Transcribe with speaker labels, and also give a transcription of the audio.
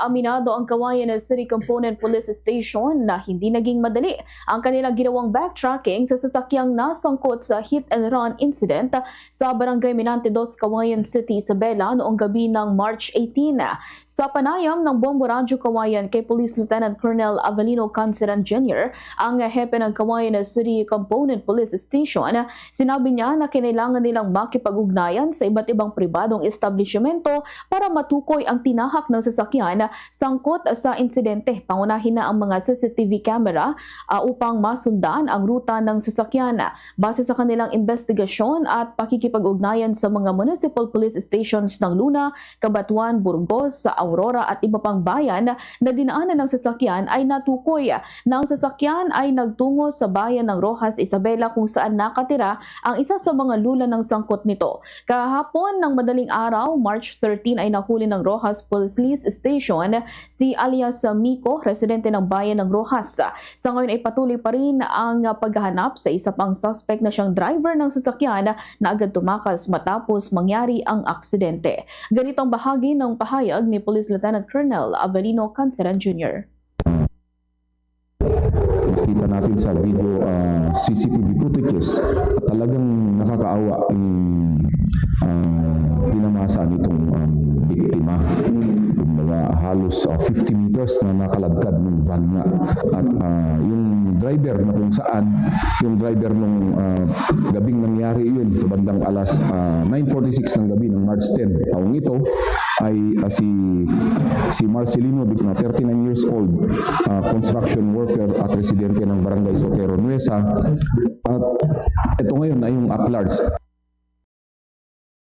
Speaker 1: Aminado ang Kawayan City Component Police Station na hindi naging madali ang kanilang ginawang backtracking sa sasakyang nasangkot sa hit and run incident sa Barangay Minante 2, Kawayan City, Isabela noong gabi ng March 18. Sa panayam ng Bombo Radyo Kawayan kay Police Lieutenant Colonel Avelino Canceran Jr., ang hepe ng Kawayan City Component Police Station, sinabi niya na kinailangan nilang makipag-ugnayan sa iba't ibang pribadong establishmento para matukoy ang tinahak ng sasakyan sangkot sa insidente. Pangunahin na ang mga CCTV camera upang masundan ang ruta ng sasakyan. Base sa kanilang investigasyon at pakikipag-ugnayan sa mga municipal police stations ng Luna, Cabanatuan, Burgos, Aurora at iba pang bayan na dinaanan ng sasakyan ay natukoy na ang sasakyan ay nagtungo sa bayan ng Rojas, Isabela kung saan nakatira ang isa sa mga lula ng sangkot nito. Kahapon ng madaling araw, March 13 ay nahuli ng Rojas Police Station si alias Miko, residente ng bayan ng Rojas. Sa ngayon ay patuloy pa rin ang paghahanap sa isa pang suspect na siyang driver ng sasakyan na agad tumakas matapos mangyari ang aksidente. Ganito ang bahagi ng pahayag ni Police Lieutenant Colonel Avelino Canceran Jr.
Speaker 2: Kita natin sa video CCTV footages at talagang nakakaawa yung pinamasa nitong biktima. Halos 50 meters na nakalagkad ng van nga. At yung driver na kung saan, yung driver nung gabing nangyari yun, bandang alas 9:46 ng gabi ng March 10, taong ito, ay si Marcelino, 39 years old, construction worker at residente ng Barangay Sotero Nuesa. At ito ngayon ay yung at large.